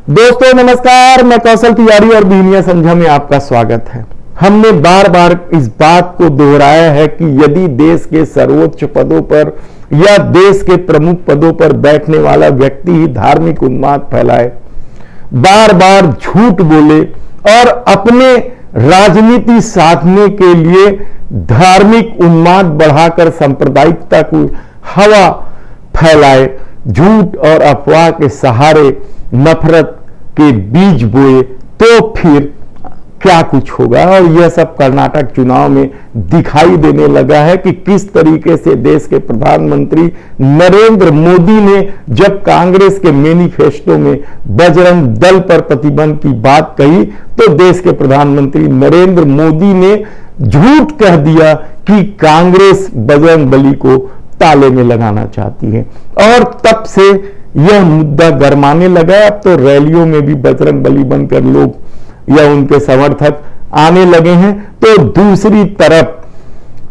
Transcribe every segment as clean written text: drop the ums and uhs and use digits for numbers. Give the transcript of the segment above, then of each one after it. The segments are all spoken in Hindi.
दोस्तों नमस्कार, मैं कौशल तिवारी और बीनिया संध्या में आपका स्वागत है। हमने बार बार इस बात को दोहराया है कि यदि देश के सर्वोच्च पदों पर या देश के प्रमुख पदों पर बैठने वाला व्यक्ति ही धार्मिक उन्माद फैलाए, बार बार झूठ बोले और अपने राजनीति साधने के लिए धार्मिक उन्माद बढ़ाकर सांप्रदायिकता को हवा फैलाए, झूठ और अफवाह के सहारे नफरत के बीज बोए, तो फिर क्या कुछ होगा। और यह सब कर्नाटक चुनाव में दिखाई देने लगा है कि किस तरीके से देश के प्रधानमंत्री नरेंद्र मोदी ने जब कांग्रेस के मैनिफेस्टो में बजरंग दल पर प्रतिबंध की बात कही, तो देश के प्रधानमंत्री नरेंद्र मोदी ने झूठ कह दिया कि कांग्रेस बजरंग बली को ताले में लगाना चाहती है। और तब से यह मुद्दा गरमाने लगा। अब तो रैलियों में भी बजरंग बली बनकर लोग या उनके समर्थक आने लगे हैं। तो दूसरी तरफ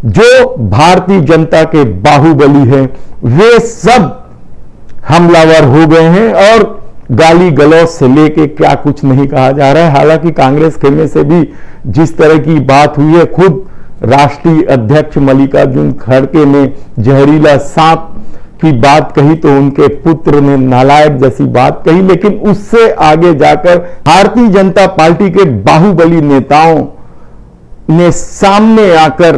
जो भारतीय जनता के बाहुबली हैं, वे सब हमलावर हो गए हैं और गाली गलौज से लेके क्या कुछ नहीं कहा जा रहा है। हालांकि कांग्रेस खेमे से भी जिस तरह की बात हुई है, खुद राष्ट्रीय अध्यक्ष मल्लिकार्जुन खड़गे ने जहरीला सांप की बात कही तो उनके पुत्र ने नालायक जैसी बात कही, लेकिन उससे आगे जाकर भारतीय जनता पार्टी के बाहुबली नेताओं ने सामने आकर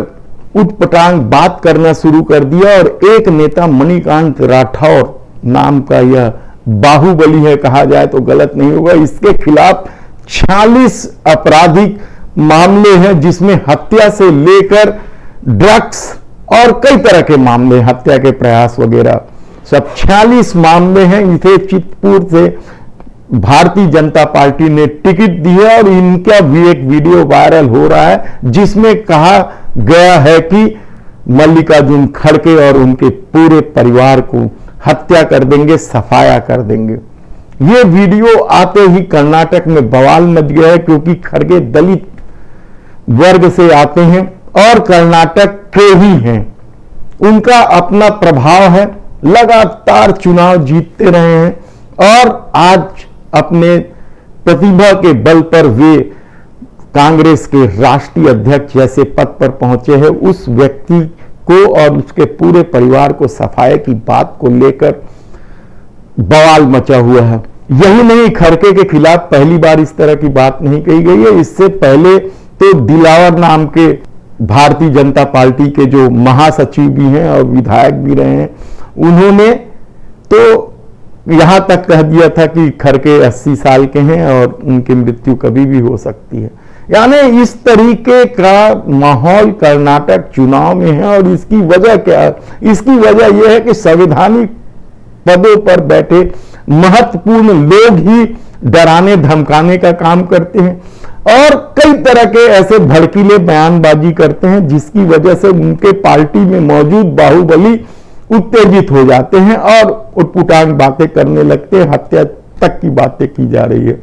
उटपटांग बात करना शुरू कर दिया। और एक नेता मणिकांत राठौर नाम का यह बाहुबली है, कहा जाए तो गलत नहीं होगा, इसके खिलाफ 46 आपराधिक मामले हैं, जिसमें हत्या से लेकर ड्रग्स और कई तरह के मामले, हत्या के प्रयास वगैरह सब 46 मामले हैं। इसे चितपुर से भारतीय जनता पार्टी ने टिकट दी है और इनका भी एक वीडियो वायरल हो रहा है, जिसमें कहा गया है कि मल्लिकार्जुन खड़गे और उनके पूरे परिवार को हत्या कर देंगे, सफाया कर देंगे। ये वीडियो आते ही कर्नाटक में बवाल मच गया है, क्योंकि खड़गे दलित वर्ग से आते हैं और कर्नाटक के ही हैं। उनका अपना प्रभाव है, लगातार चुनाव जीतते रहे हैं और आज अपने प्रतिभा के बल पर वे कांग्रेस के राष्ट्रीय अध्यक्ष जैसे पद पर पहुंचे हैं। उस व्यक्ति को और उसके पूरे परिवार को सफाई की बात को लेकर बवाल मचा हुआ है। यही नहीं, खड़गे के खिलाफ पहली बार इस तरह की बात नहीं कही गई है। इससे पहले तो दिलावर नाम के भारतीय जनता पार्टी के जो महासचिव भी हैं और विधायक भी रहे हैं, उन्होंने तो यहां तक कह दिया था कि खड़गे 80 साल के हैं और उनकी मृत्यु कभी भी हो सकती है। यानी इस तरीके का माहौल कर्नाटक चुनाव में है। और इसकी वजह क्या है? इसकी वजह यह है कि संवैधानिक पदों पर बैठे महत्वपूर्ण लोग ही डराने धमकाने का काम करते हैं और कई तरह के ऐसे भड़कीले बयानबाजी करते हैं, जिसकी वजह से उनके पार्टी में मौजूद बाहुबली उत्तेजित हो जाते हैं और उटपुटांग बातें करने लगते हैं, हत्या तक की बातें की जा रही है।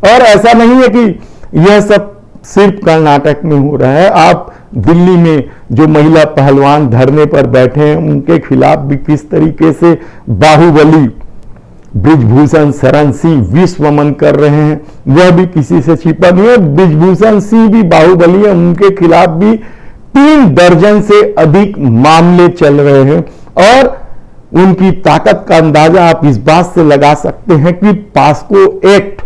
और ऐसा नहीं है कि यह सब सिर्फ कर्नाटक में हो रहा है। आप दिल्ली में जो महिला पहलवान धरने पर बैठे हैं, उनके खिलाफ भी किस तरीके से बाहुबली बृजभूषण शरण सिंह विश्वमन कर रहे हैं, वह भी किसी से छिपा नहीं है। बृजभूषण सिंह भी बाहुबली है, उनके खिलाफ भी 3 दर्जन से अधिक मामले चल रहे हैं। और उनकी ताकत का अंदाजा आप इस बात से लगा सकते हैं कि पास्को एक्ट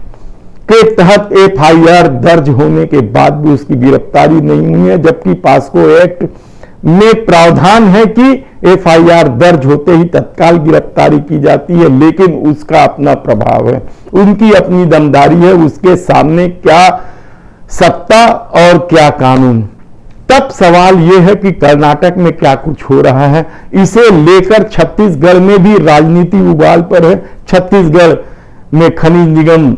के तहत FIR दर्ज होने के बाद भी उसकी गिरफ्तारी नहीं हुई है, जबकि पास्को एक्ट में प्रावधान है कि FIR दर्ज होते ही तत्काल गिरफ्तारी की जाती है, लेकिन उसका अपना प्रभाव है, उनकी अपनी दमदारी है, उसके सामने क्या सत्ता और क्या कानून। तब सवाल यह है कि कर्नाटक में क्या कुछ हो रहा है, इसे लेकर छत्तीसगढ़ में भी राजनीति उबाल पर है। छत्तीसगढ़ में खनिज निगम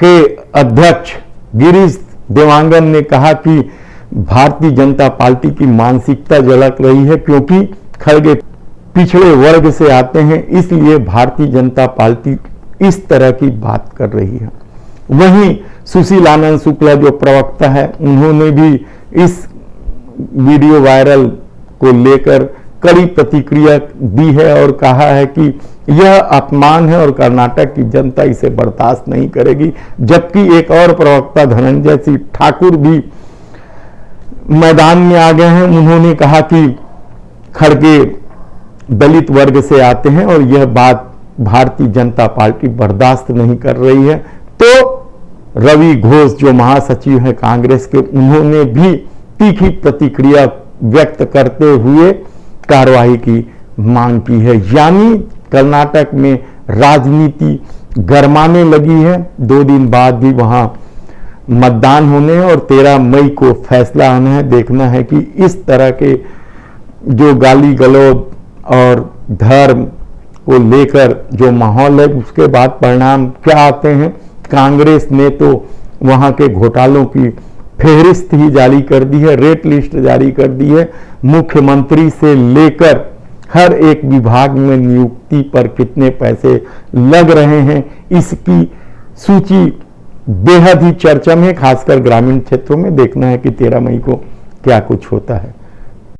के अध्यक्ष गिरीश देवांगन ने कहा कि भारतीय जनता पार्टी की मानसिकता झलक रही है, क्योंकि खड़गे पिछड़े वर्ग से आते हैं, इसलिए भारतीय जनता पार्टी इस तरह की बात कर रही है। वहीं सुशील आनंद शुक्ला जो प्रवक्ता है, उन्होंने भी इस वीडियो वायरल को लेकर कड़ी प्रतिक्रिया दी है और कहा है कि यह अपमान है और कर्नाटक की जनता इसे बर्दाश्त नहीं करेगी। जबकि एक और प्रवक्ता धनंजय सिंह ठाकुर भी मैदान में आ गए हैं। उन्होंने कहा कि खड़गे दलित वर्ग से आते हैं और यह बात भारतीय जनता पार्टी बर्दाश्त नहीं कर रही है। तो रवि घोष जो महासचिव हैं कांग्रेस के, उन्होंने भी तीखी प्रतिक्रिया व्यक्त करते हुए कार्रवाई की मांग की है। यानी कर्नाटक में राजनीति गरमाने लगी है। 2 दिन बाद भी वहां मतदान होने हैं और 13 मई को फैसला आना है। देखना है कि इस तरह के जो गाली गलौज और धर्म को लेकर जो माहौल है, उसके बाद परिणाम क्या आते हैं। कांग्रेस ने तो वहां के घोटालों की फेहरिस्त ही जारी कर दी है, रेट लिस्ट जारी कर दी है। मुख्यमंत्री से लेकर हर एक विभाग में नियुक्ति पर कितने पैसे लग रहे हैं, इसकी सूची बेहद ही चर्चा में, खासकर ग्रामीण क्षेत्रों में। देखना है कि 13 मई को क्या कुछ होता है।